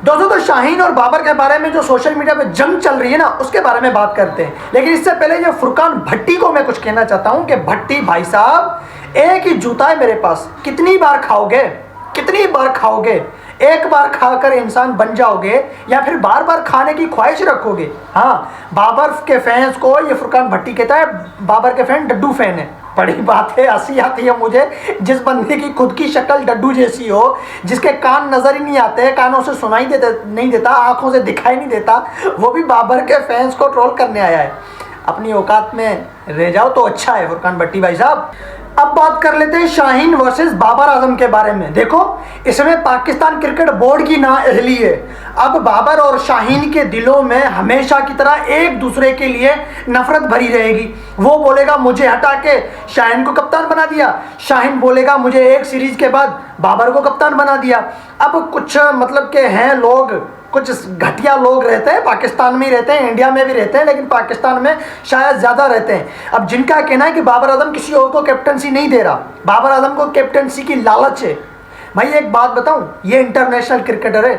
दोस्तों तो शाहीन और बाबर के बारे में जो सोशल मीडिया पे जंग चल रही है ना, उसके बारे में बात करते हैं। लेकिन इससे पहले जो फुरकान भट्टी को मैं कुछ कहना चाहता हूं कि भट्टी भाई साहब, एक ही जूता है मेरे पास, कितनी बार खाओगे, कितनी बार खाओगे? एक बार खाकर इंसान बन जाओगे या फिर बार बार खाने की ख्वाहिश रखोगे? हाँ, बाबर के फैंस को ये फुरकान भट्टी कहता है बाबर के फैन डड्डू फैन है। बड़ी बात है, हंसी आती है मुझे। जिस बंदे की खुद की शक्ल डड्डू जैसी हो, जिसके कान नजर ही नहीं आते, कानों से सुनाई नहीं देता, आंखों से दिखाई नहीं देता, वो भी बाबर के फैंस को ट्रोल करने आया है। अपनी औकात में रह जाओ तो अच्छा है फुरकान भट्टी भाई साहब। अब बात कर लेते हैं शाहीन वर्सेस बाबर आजम के बारे में। देखो, इसमें पाकिस्तान क्रिकेट बोर्ड की नाअहली है। अब बाबर और शाहीन के दिलों में हमेशा की तरह एक दूसरे के लिए नफरत भरी रहेगी। वो बोलेगा मुझे हटा के शाहीन को कप्तान बना दिया, शाहीन बोलेगा मुझे एक सीरीज के बाद बाबर को कप्तान बना दिया। अब कुछ मतलब के हैं लोग, कुछ घटिया लोग रहते हैं, पाकिस्तान में ही रहते हैं, इंडिया में भी रहते हैं, लेकिन पाकिस्तान में शायद ज़्यादा रहते हैं। अब जिनका कहना है कि बाबर आजम किसी और को कैप्टनसी नहीं दे रहा, बाबर आजम को कैप्टनसी की लालच है। भाई एक बात बताऊं, ये इंटरनेशनल क्रिकेटर है,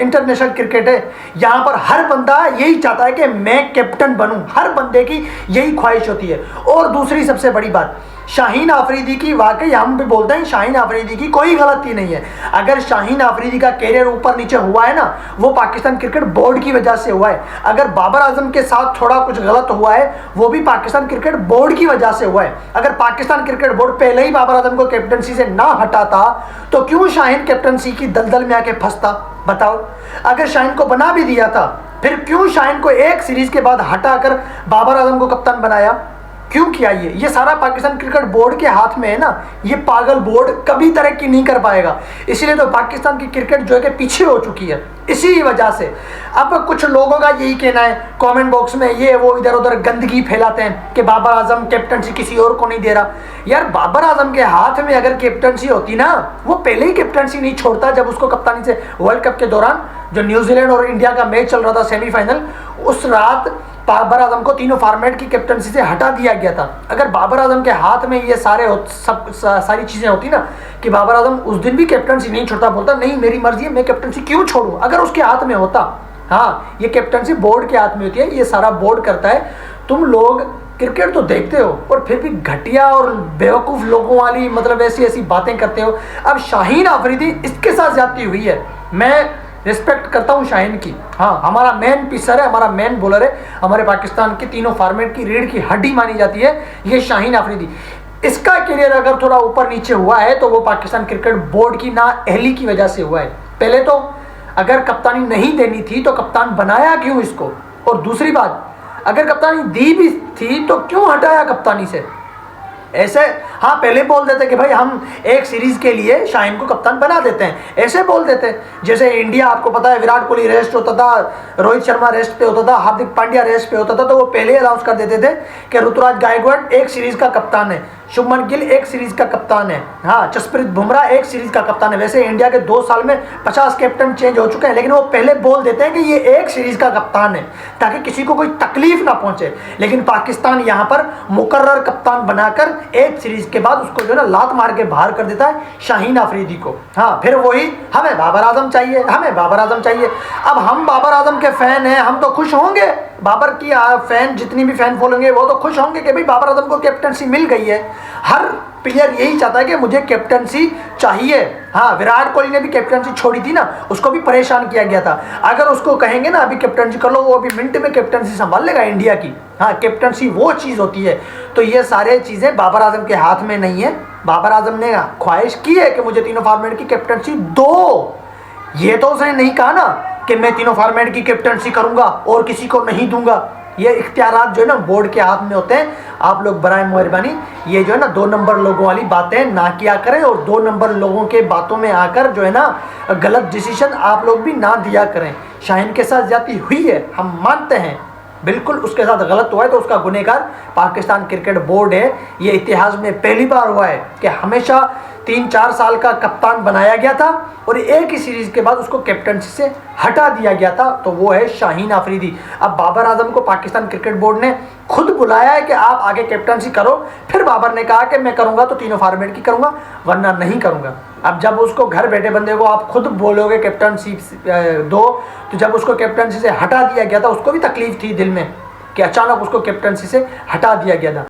इंटरनेशनल क्रिकेट है। यहाँ पर हर बंदा यही चाहता है कि मैं कैप्टन बनूं, हर बंदे की यही ख्वाहिश होती है। और दूसरी सबसे बड़ी बात, शाहीन आफरीदी की, वाकई हम भी बोलते हैं शाहीन आफरीदी की कोई गलती नहीं है। अगर शाहीन आफरीदी का कैरियर ऊपर नीचे हुआ है ना, वो पाकिस्तान क्रिकेट बोर्ड की वजह से हुआ है। अगर बाबर आजम के साथ थोड़ा कुछ गलत हुआ है, वो भी पाकिस्तान क्रिकेट बोर्ड की वजह से हुआ है। अगर पाकिस्तान क्रिकेट बोर्ड पहले ही बाबर आजम को कैप्टनसी से ना हटाता तो क्यों शाहीन कैप्टनसी की दलदल में आके फंसता? बताओ। अगर शाहीन को बना भी दिया था, फिर क्यों शाहीन को एक सीरीज के बाद हटाकर बाबर आजम को कप्तान बनाया? क्यों किया? ये सारा पाकिस्तान क्रिकेट बोर्ड के हाथ में है ना। ये पागल बोर्ड कभी तरक्की नहीं कर पाएगा, इसीलिए तो पाकिस्तान की क्रिकेट जो है कि पीछे हो चुकी है, इसी वजह से। अब कुछ लोगों का यही कहना है, कमेंट बॉक्स में ये वो इधर उधर गंदगी फैलाते हैं कि बाबर आजम कैप्टनसी किसी और को नहीं दे रहा। यार बाबर आजम के हाथ में अगर कैप्टनसी होती ना, वो पहले ही कैप्टनसी नहीं छोड़ता। जब उसको कप्तानी से वर्ल्ड कप के दौरान जो न्यूजीलैंड और इंडिया का मैच चल रहा था सेमीफाइनल, उस रात बाबर आजम को तीनों फॉर्मेट की कैप्टनसी से हटा दिया गया था। अगर बाबर आजम के हाथ में ये सारी चीज़ें होती ना, कि बाबर आजम उस दिन भी कैप्टनसी नहीं छोड़ता, बोलता नहीं मेरी मर्जी है, मैं कैप्टनसी क्यों छोड़ूं, अगर उसके हाथ में होता। हाँ, ये कैप्टनसी बोर्ड के हाथ में होती है, ये सारा बोर्ड करता है। तुम लोग क्रिकेट तो देखते हो और फिर भी घटिया और बेवकूफ़ लोगों वाली मतलब ऐसी ऐसी बातें करते हो। अब शाहीन आफरीदी इसके साथ ज्यादती हुई है। मैं रिस्पेक्ट करता हूँ शाहीन की। हाँ, हमारा मेन पिसर है, हमारा मेन बॉलर है, हमारे पाकिस्तान के तीनों फॉर्मेट की रीढ़ की हड्डी मानी जाती है ये शाहीन आफरीदी। इसका करियर अगर थोड़ा ऊपर नीचे हुआ है तो वो पाकिस्तान क्रिकेट बोर्ड की नाअहली की वजह से हुआ है। पहले तो अगर कप्तानी नहीं देनी थी तो कप्तान बनाया क्यों इसको? और दूसरी बात, अगर कप्तानी दी भी थी तो क्यों हटाया कप्तानी से? ऐसे हाँ पहले बोल देते कि भाई हम एक सीरीज के लिए शाहीन को कप्तान बना देते हैं, ऐसे बोल देते। जैसे इंडिया, आपको पता है विराट कोहली रेस्ट होता था, रोहित शर्मा रेस्ट पे होता था, हार्दिक पांड्या रेस्ट पे होता था, तो वो पहले अनाउंस कर देते थे कि ऋतुराज गायकवाड़ एक सीरीज का कप्तान है, शुभमन गिल एक सीरीज का कप्तान है, हाँ जसप्रीत बुमराह एक सीरीज का कप्तान है। वैसे इंडिया के 2 साल में 50 कैप्टन चेंज हो चुके हैं, लेकिन वो पहले बोल देते हैं कि ये एक सीरीज का कप्तान है ताकि किसी को कोई तकलीफ ना पहुंचे। लेकिन पाकिस्तान यहाँ पर मुकर्रर कप्तान बनाकर एक सीरीज के बाद उसको जो है ना लात मार के बाहर कर देता है शाहीन आफरीदी को। हाँ, फिर वही हमें बाबर आजम चाहिए, हमें बाबर आजम चाहिए। अब हम बाबर आजम के फैन हैं, हम तो खुश होंगे, बाबर की फैन जितनी भी फैन फॉलोइंग वो तो खुश होंगे कि भाई बाबर आजम को कैप्टनसी मिल गई है। हर प्लेयर यही चाहता है कि मुझे कैप्टनसी चाहिए। हाँ, विराट कोहली ने भी कैप्टनसी छोड़ी थी ना, उसको भी परेशान किया गया था। अगर उसको कहेंगे ना अभी कैप्टनसी कर लो, वो अभी मिनट में कैप्टनसी संभाल लेगा इंडिया की। हाँ, कैप्टनसी वो चीज़ होती है। तो ये सारे चीज़ें बाबर आजम के हाथ में नहीं है। बाबर आजम ने ख्वाहिश की है कि मुझे तीनों फॉर्मेट की कैप्टनसी दो, ये तो उसने नहीं कहा ना कि मैं तीनों फॉर्मेट की कैप्टनसी करूंगा और किसी को नहीं दूंगा। ये इख्तियारात जो है ना बोर्ड के हाथ में होते हैं। आप लोग बराए मेहरबानी ये जो है ना 2 नंबर लोगों वाली बातें ना किया करें, और 2 नंबर लोगों के बातों में आकर जो है ना गलत डिसीजन आप लोग भी ना दिया करें। शाहीन के साथ ज्यादती हुई है, हम मानते हैं, बिल्कुल उसके साथ गलत हुआ है तो उसका गुनहगार पाकिस्तान क्रिकेट बोर्ड है। ये इतिहास में पहली बार हुआ है कि हमेशा 3-4 साल का कप्तान बनाया गया था और एक ही सीरीज के बाद उसको कैप्टनसी से हटा दिया गया था, तो वो है शाहीन आफरीदी। अब बाबर आजम को पाकिस्तान क्रिकेट बोर्ड ने खुद बुलाया है कि आप आगे कैप्टनसी करो, फिर बाबर ने कहा कि मैं करूंगा तो तीनों फॉर्मेट की करूंगा वरना नहीं करूंगा। अब जब उसको घर बैठे बंदे को आप खुद बोलोगे कैप्टनसी दो, तो जब उसको कैप्टनसी से हटा दिया गया था उसको भी तकलीफ थी दिल में कि अचानक उसको कैप्टनसी से हटा दिया गया था।